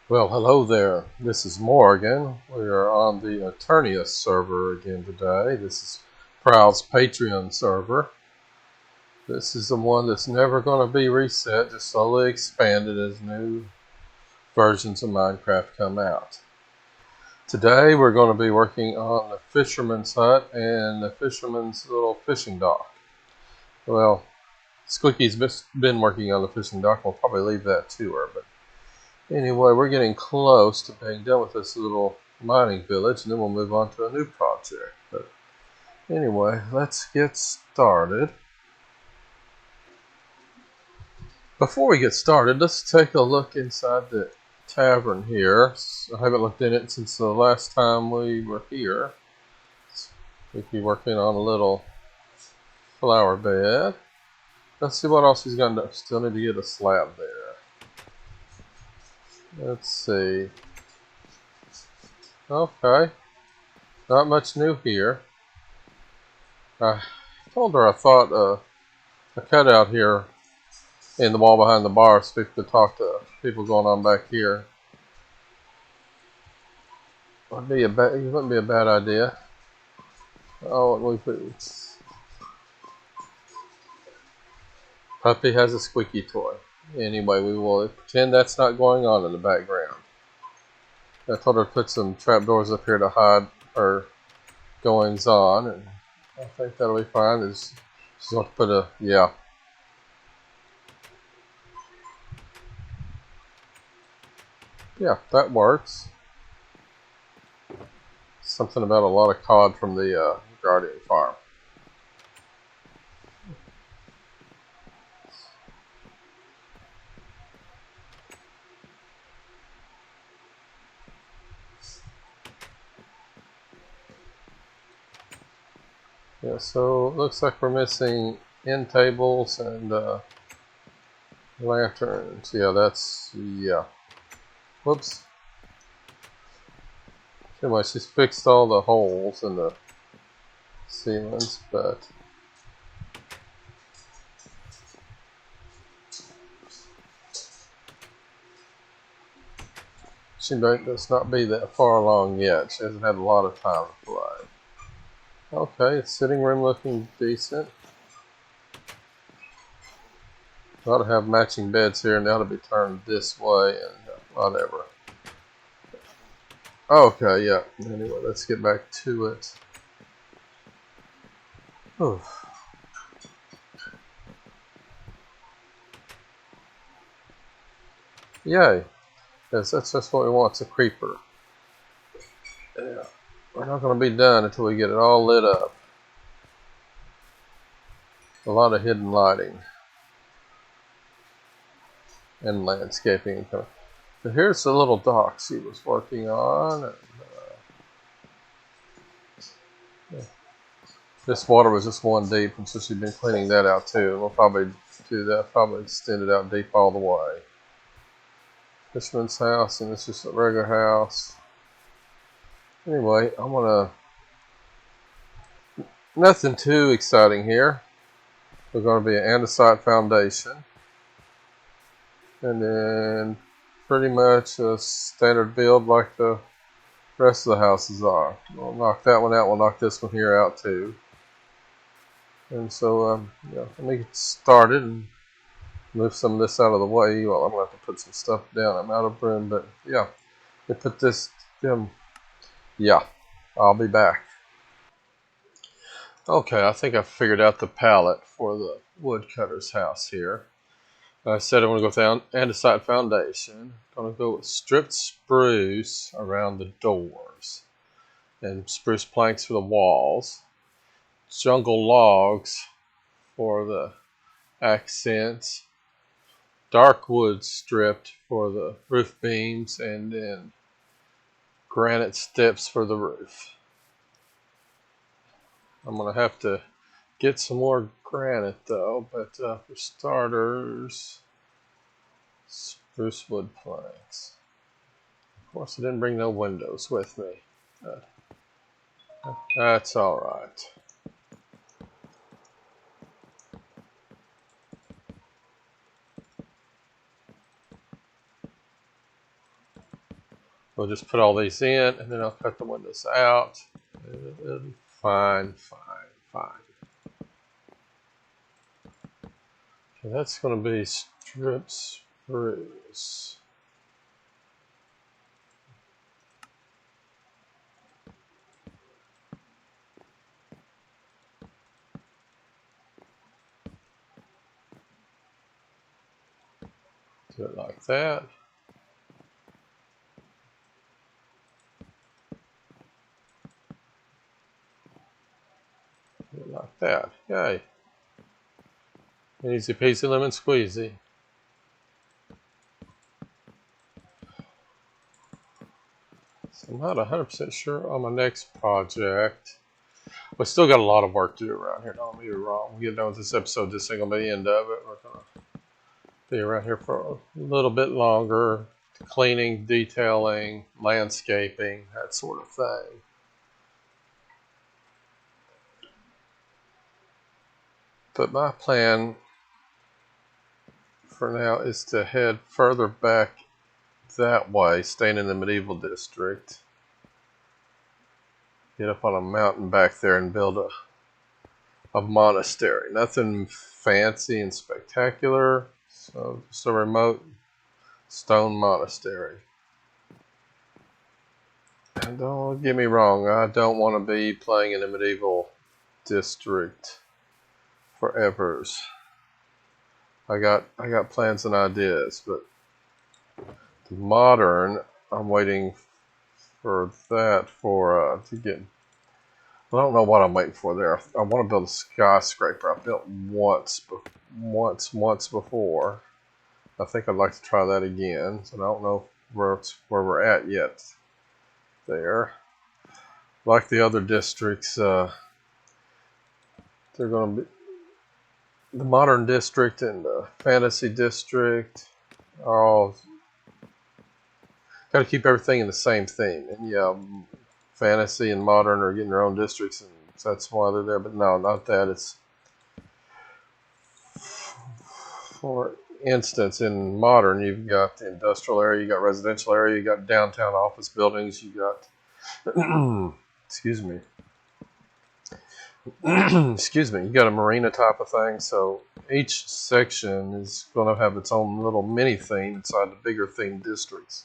Well, hello there. This is Morgan. We are on the Eternia server again today. This is Prowl's Patreon server. This is the one that's never going to be reset, just slowly expanded as new versions of Minecraft come out. Today we're going to be working on the fisherman's hut and the fisherman's little fishing dock. Well, Squeaky's been working on the fishing dock. We'll probably leave that to her, but anyway, we're getting close to being done with this little mining village, and then we'll move on to a new project. But anyway, let's get started. Before we get started, let's take a look inside the tavern here. I haven't looked in it since the last time we were here. We'll be working on a little flower bed. Let's see what else he's going to do. Still need to get a slab there. Let's see. Okay. Not much new here. I told her I thought a cutout here in the wall behind the bar so we could talk to people going on back here. It wouldn't be a bad idea. Oh, we put Puppy has a squeaky toy. Anyway, we will pretend that's not going on in the background. I told her to put some trapdoors up here to hide her goings on, and I think that'll be fine. She's going to put a yeah. Yeah, that works. Something about a lot of cod from the Guardian farm. Yeah, so it looks like we're missing end tables and lanterns. Yeah. Whoops. Anyway, she's fixed all the holes in the ceilings, but she does not be that far along yet. She hasn't had a lot of time to play. Okay, sitting room looking decent. Ought to have matching beds here, and they ought to be turned this way and whatever. Okay, yeah. Anyway, let's get back to it. Oof. Yay. Yes, that's just what we want. It's a creeper. Yeah. We're not going to be done until we get it all lit up. A lot of hidden lighting and landscaping. So here's the little dock she was working on. And, yeah. This water was just one deep, and so she's been cleaning that out too. We'll probably do that, probably extend it out deep all the way. Fisherman's house, and this is a regular house. Anyway, I'm gonna. Nothing too exciting here. We're going to be an andesite foundation. And then pretty much a standard build like the rest of the houses are. We'll knock that one out. We'll knock this one here out too. And so, yeah, let me get started and move some of this out of the way. Well, I'm going to have to put some stuff down. I'm out of room, but yeah. Let me put this, yeah, I'll be back. Okay, I think I figured out the palette for the woodcutter's house here. I said I'm going to go with andesite foundation. I'm going to go with stripped spruce around the doors and spruce planks for the walls. Jungle logs for the accents. Dark wood stripped for the roof beams, and then granite steps for the roof. I'm going to have to get some more granite though, but for starters, spruce wood planks. Of course, I didn't bring no windows with me. That's all right. We'll just put all these in, and then I'll cut the windows out. It'll be fine, fine, fine. Okay, that's going to be strip spruce. Do it like that. Do it like that. Yay. Easy peasy lemon squeezy. So I'm not 100% sure on my next project. We still got a lot of work to do around here. Don't get me wrong. We'll get done with this episode. This ain't going to be the end of it. We're going to be around here for a little bit longer. Cleaning, detailing, landscaping, that sort of thing. But my plan for now is to head further back that way, staying in the medieval district. Get up on a mountain back there and build a monastery. Nothing fancy and spectacular. So just a remote stone monastery. And don't get me wrong, I don't want to be playing in a medieval district forevers. I got plans and ideas, but the modern, I'm waiting for that to get. I don't know what I'm waiting for there. I want to build a skyscraper. I built once before. I think I'd like to try that again. So I don't know where we're at yet. There, like the other districts, they're going to be the modern district and the fantasy district are all got to keep everything in the same theme. And yeah, fantasy and modern are getting their own districts, and that's why they're there. But no, not that. It's, for instance, in modern, you've got the industrial area, you got residential area, you got downtown office buildings, you got excuse me. Excuse me, you got a marina type of thing, so each section is going to have its own little mini theme inside the bigger theme districts.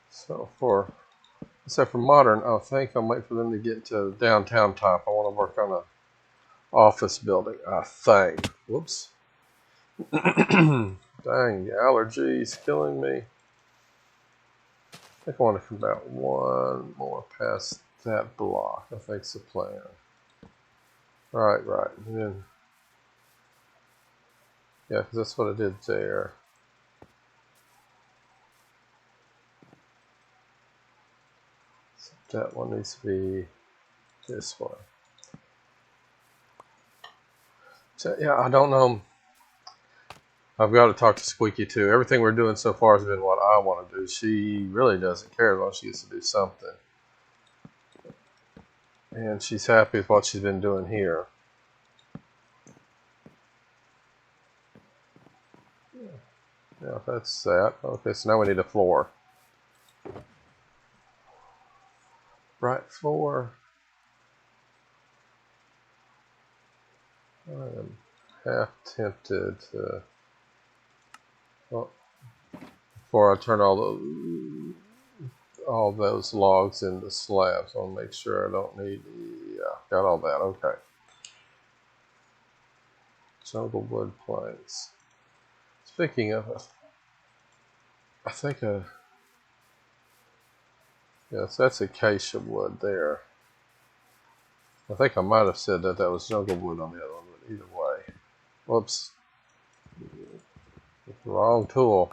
So except for modern, I think I'm waiting for them to get to downtown type. I want to work on an office building, I think. Whoops. Dang, allergies killing me. I think I want to come about one more past that block. I think's the plan. Right. And then, yeah, because that's what I did there. So that one needs to be this one. So, yeah, I don't know. I've got to talk to Squeaky too. Everything we're doing so far has been what I want to do. She really doesn't care as long as she gets to do something. And she's happy with what she's been doing here. Yeah, that's that. Okay, so now we need a floor. Right floor. I am half tempted to, well, before I turn all those logs into slabs, I'll make sure I don't need, yeah, got all that, okay. Jungle wood planks. Speaking of, I think yes, that's acacia wood there. I think I might have said that was jungle wood on the other one, but either way. Whoops. Wrong tool.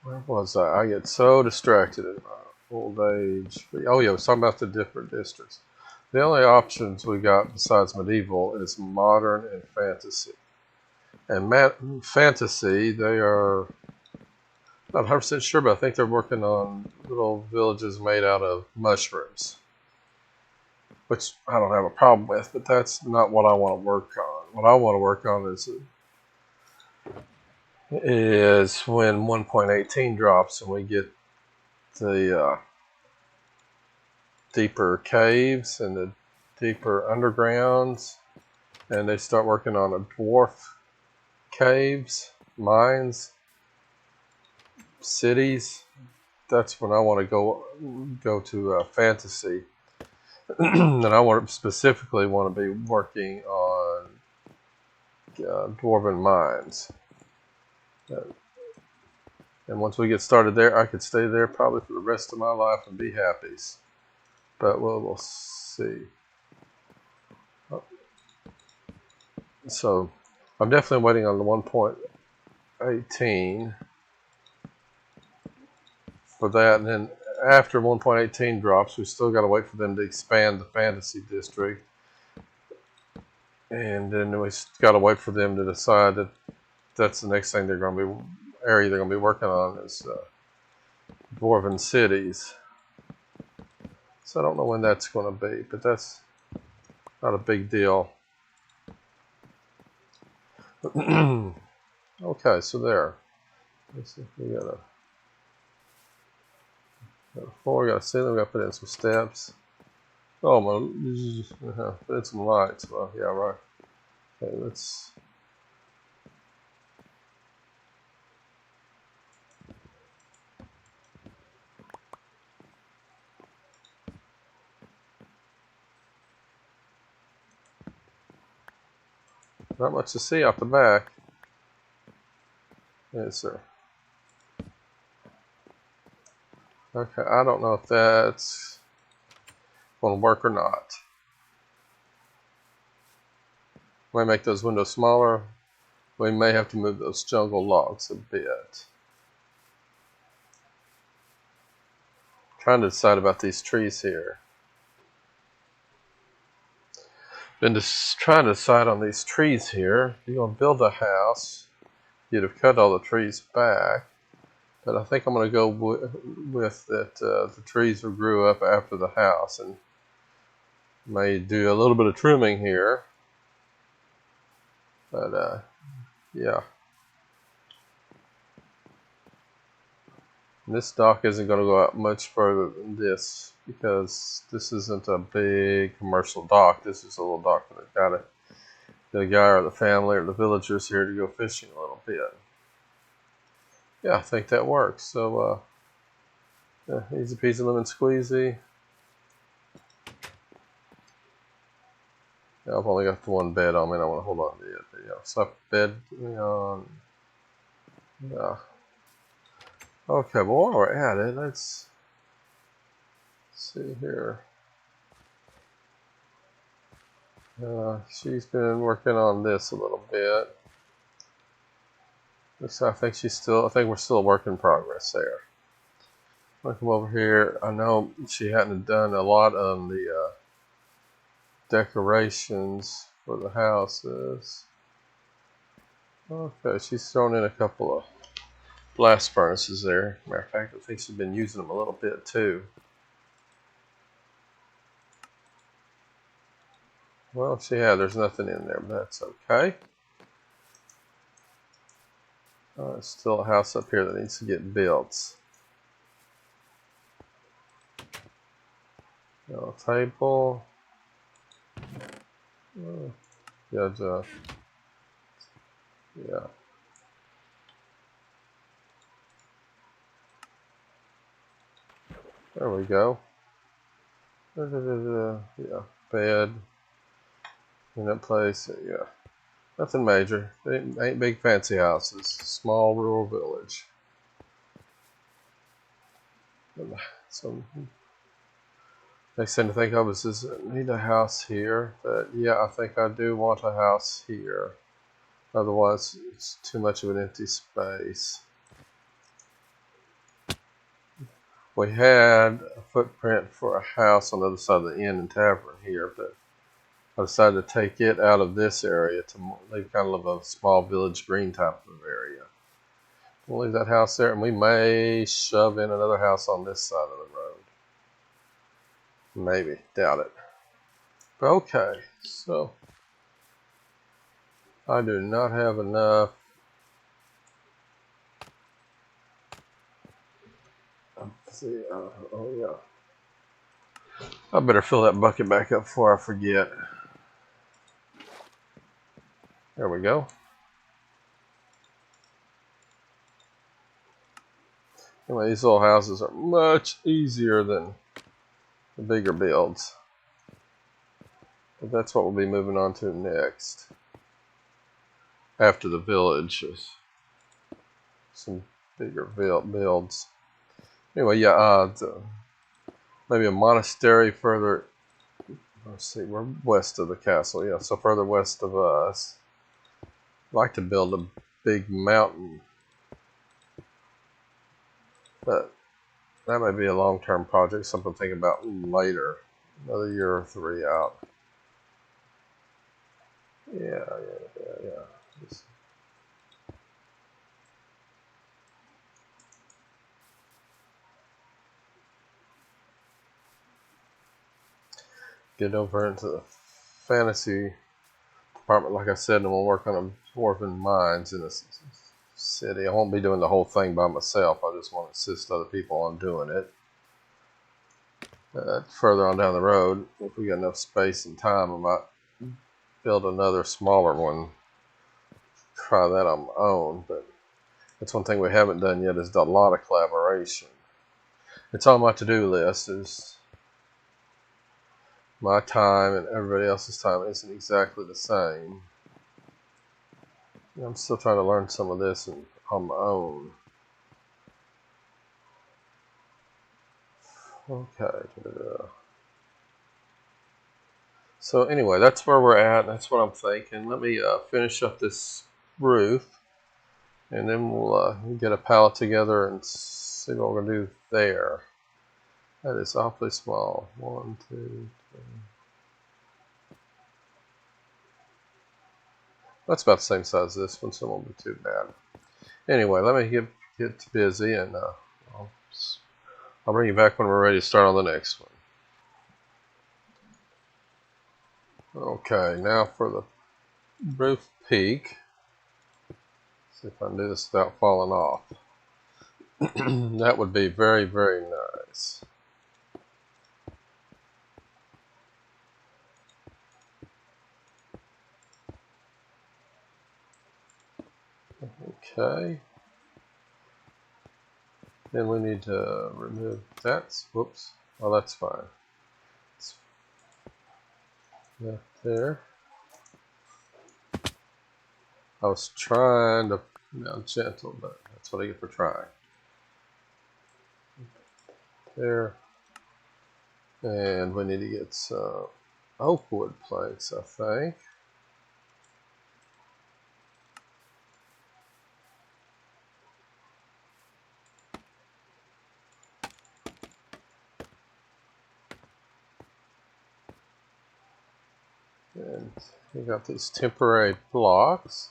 Where was I? I get so distracted in my old age. Oh yeah, I was talking about the different districts. The only options we got besides medieval is modern and fantasy. And fantasy, they are not 100% sure, but I think they're working on little villages made out of mushrooms, which I don't have a problem with, but that's not what I want to work on. What I want to work on is is when 1.18 drops and we get the deeper caves and the deeper undergrounds, and they start working on a dwarf caves, mines, cities. That's when I want to go to fantasy, and I specifically want to be working on dwarven mines. And once we get started there, I could stay there probably for the rest of my life and be happy. But we'll see. So I'm definitely waiting on the 1.18 for that. And then after 1.18 drops, we still got to wait for them to expand the fantasy district. And then we got to wait for them to decide that that's the next thing they're going to be working on is dwarven cities. So I don't know when that's going to be, but that's not a big deal. Okay, so there. Let's see if we got a floor, we got a ceiling, we got to put in some steps. Oh, put in some lights. Well, yeah, right. Okay, let's. Not much to see out the back. Yes, sir. Okay, I don't know if that's going to work or not. We may make those windows smaller. We may have to move those jungle logs a bit. Trying to decide about these trees here. Been just trying to decide on these trees here. You're going to build a house. You'd have cut all the trees back. But I think I'm going to go with that the trees grew up after the house, and may do a little bit of trimming here. But yeah. And this dock isn't going to go out much further than this because this isn't a big commercial dock. This is a little dock that got the guy or the family or the villagers here to go fishing a little bit. Yeah, I think that works. So yeah, easy peasy lemon squeezy. Yeah, I've only got the one bed on me and I want to hold on to it. But yeah, so bed on. Yeah. Okay, well while we're at it, let's see here. She's been working on this a little bit. So I think we're still a work in progress there. I'll come over here. I know she hadn't done a lot on the decorations for the houses. Okay, she's thrown in a couple of blast furnaces there. Matter of fact, I think she's been using them a little bit too. Well, there's nothing in there, but that's okay. There's still a house up here that needs to get built. Table. Yeah. There we go. Yeah, bed in that place. Yeah, nothing major. Ain't big fancy houses. Small rural village. So next thing to think of is I need a house here. But yeah, I think I do want a house here. Otherwise, it's too much of an empty space. We had a footprint for a house on the other side of the inn and tavern here, but I decided to take it out of this area to leave kind of a small village green type of area. We'll leave that house there, and we may shove in another house on this side of the road. Maybe, doubt it. But okay, so I do not have enough see. Oh yeah. I better fill that bucket back up before I forget. There we go. Anyway, these little houses are much easier than the bigger builds. But that's what we'll be moving on to next. After the village, some bigger builds. Anyway, yeah, maybe a monastery further. Let's see, we're west of the castle, yeah, so further west of us. I'd like to build a big mountain, but that may be a long-term project, something to think about later, another year or 3 out. Yeah. Just get over into the fantasy department, like I said, and we'll work on dwarven mines in this city. I won't be doing the whole thing by myself. I just want to assist other people on doing it. Further on down the road, if we got enough space and time, I might build another smaller one. Try that on my own, but that's one thing we haven't done yet is a lot of collaboration. It's on my to-do list. Is my time and everybody else's time isn't exactly the same. I'm still trying to learn some of this on my own. Okay. So anyway, that's where we're at. That's what I'm thinking. Let me finish up this roof, and then we'll get a pallet together and see what we're going to do there. That is awfully small. 1, 2, 3. That's about the same size as this one, so it won't be too bad. Anyway, let me get busy, and I'll bring you back when we're ready to start on the next one. Okay, now for the roof peak. See if I can do this without falling off. That would be very, very nice. Okay. Then we need to remove that. Whoops. Oh, that's fine. It's left there. I was trying to be gentle, but that's what I get for trying. There. And we need to get some oak wood planks, I think. And we got these temporary blocks.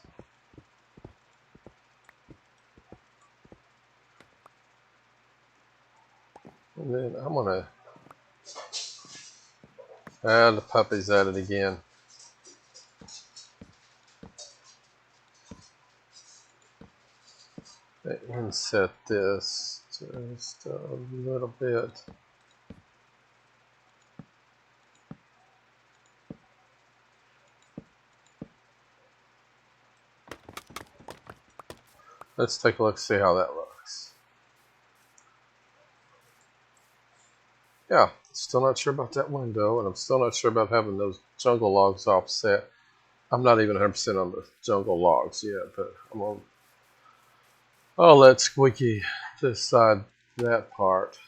And then I'm going to add the puppies at it again. And set this just a little bit. Let's take a look, see how that looks. Yeah, still not sure about that window, and I'm still not sure about having those jungle logs offset. I'm not even 100% on the jungle logs yet, but I'll let Squeaky decide that part.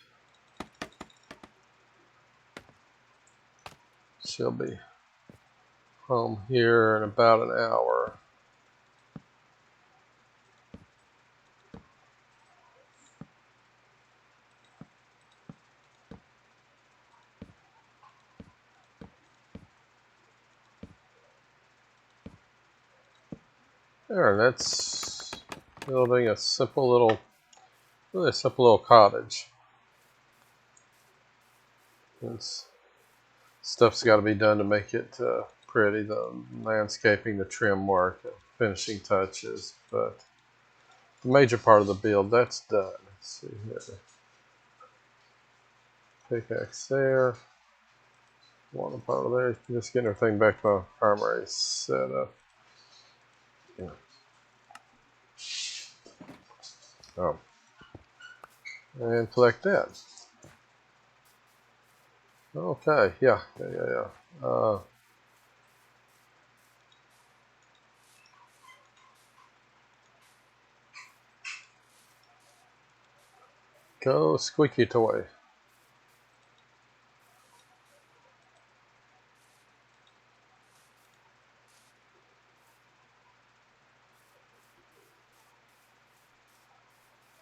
She'll be home here in about an hour. There, that's building a simple little, really simple little cottage. It's, stuff's got to be done to make it pretty. The landscaping, the trim work, the finishing touches, but the major part of the build, that's done. Let's see here. Pickaxe there. Water bottle there. Just getting everything back to my primary setup. Yeah. Oh. And collect that. Okay, yeah. Go squeaky toy.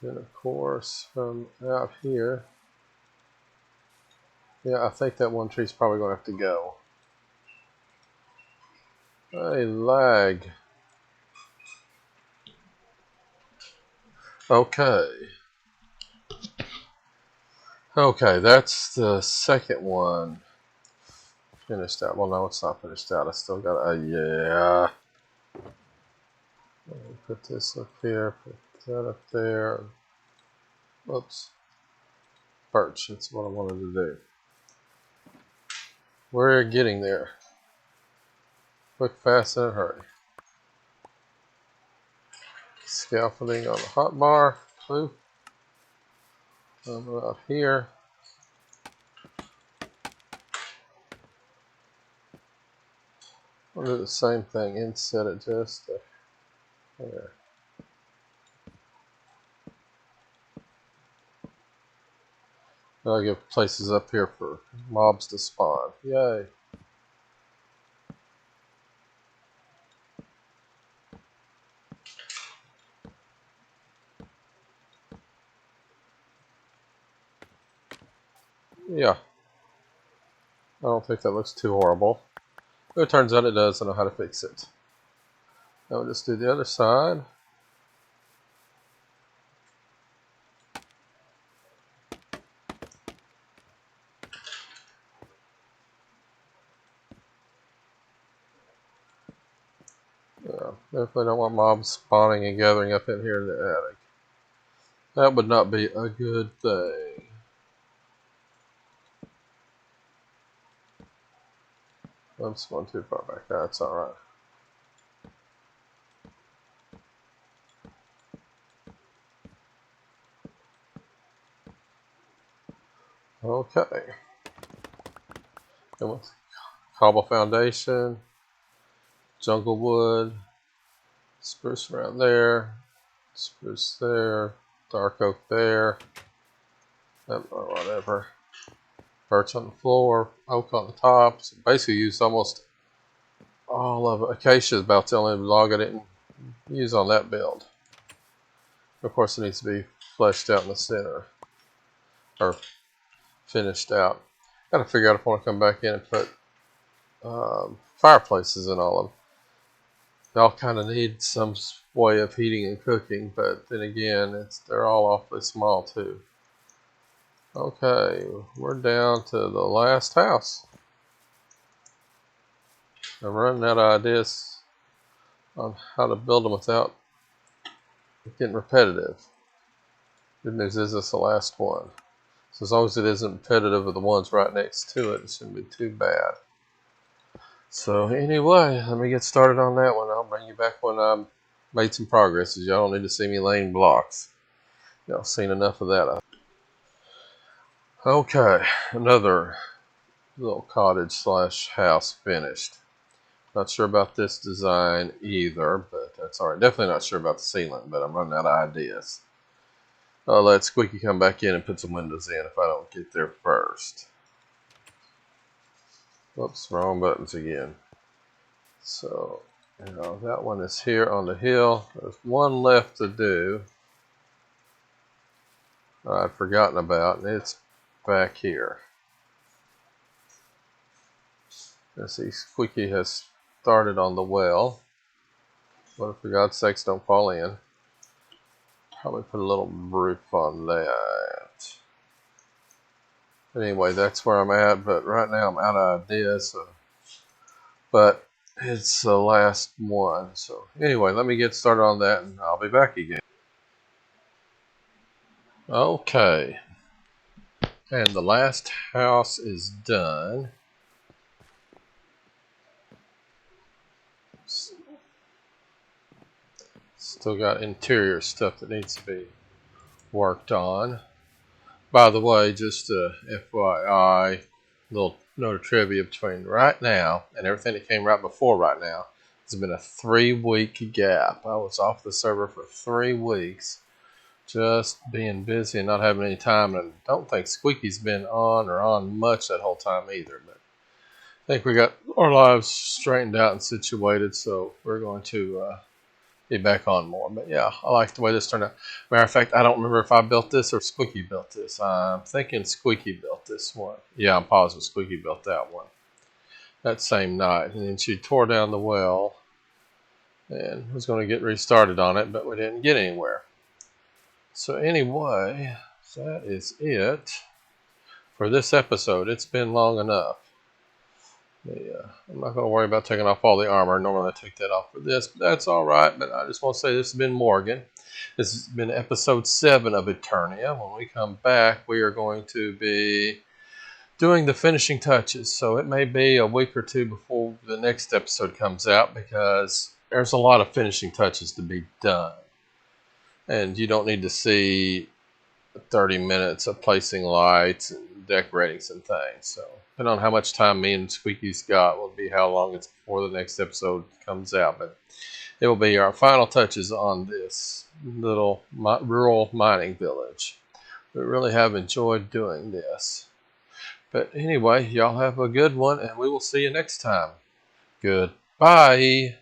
Then of course from out here, yeah, I think that one tree's probably going to have to go. Hey, lag. Okay. Okay, that's the second one finished out. Well, no, it's not finished out. I still got yeah. Put this up here, put that up there. Oops. Perch, that's what I wanted to do. We're getting there. Quick, fast, and a hurry. Scaffolding on the hotbar. Blue. Up here. I'll do the same thing. Inset it just there. I'll give places up here for mobs to spawn. Yay. Yeah. I don't think that looks too horrible. It turns out it does. I know how to fix it. Now we'll just do the other side. Yeah, definitely don't want mobs spawning and gathering up in here in the attic. That would not be a good thing. I'm going too far back. That's alright. Okay. And with cobble foundation, jungle wood, spruce around there, spruce there, dark oak there, or whatever. Birch on the floor, oak on the top. So basically used almost all of it. Acacia is about the only log I didn't use on that build. Of course it needs to be fleshed out in the center. Or finished out. Gotta figure out if I want to come back in and put fireplaces in all of them. They all kind of need some way of heating and cooking, but then again, they're all awfully small too. Okay, we're down to the last house. I'm running out of ideas on how to build them without getting repetitive. Good news is it's the last one. So as long as it isn't repetitive with the ones right next to it, it shouldn't be too bad. So anyway, let me get started on that one. I'll bring you back when I've made some progress, as y'all don't need to see me laying blocks. Y'all seen enough of that. Okay, another little cottage slash house finished. Not sure about this design either, but that's alright. Definitely not sure about the ceiling, but I'm running out of ideas. I'll let Squeaky come back in and put some windows in if I don't get there first. Whoops, wrong buttons again. So, that one is here on the hill. There's one left to do. I'd forgotten about, and it's back here. Let's see, Squeaky has started on the well. But for God's sakes, don't fall in. Probably put a little roof on that. But anyway, that's where I'm at. But right now I'm out of ideas. But it's the last one. So anyway, let me get started on that, and I'll be back again. Okay. And the last house is done. Still got interior stuff that needs to be worked on. By the way, just FYI, little note of trivia between right now and everything that came right before right now. There's been a 3-week gap. I was off the server for 3 weeks, just being busy and not having any time. And I don't think Squeaky's been on much that whole time either. But I think we got our lives straightened out and situated, so we're going to be back on more. But yeah, I like the way this turned out. Matter of fact, I don't remember if I built this or Squeaky built this. I'm thinking Squeaky built this one. Yeah, I'm positive Squeaky built that one that same night. And then she tore down the well and was going to get restarted on it, but we didn't get anywhere. So anyway, that is it for this episode. It's been long enough. I'm not going to worry about taking off all the armor. Normally I take that off for this, but that's all right. But I just want to say this has been Morgan. This has been episode 7 of Eternia. When we come back, we are going to be doing the finishing touches. So it may be a week or two before the next episode comes out because there's a lot of finishing touches to be done. And you don't need to see 30 minutes of placing lights and decorating some things. So depending on how much time me and Squeaky's got will be how long it's before the next episode comes out. But it will be our final touches on this little rural mining village. We really have enjoyed doing this. But anyway, y'all have a good one, and we will see you next time. Goodbye.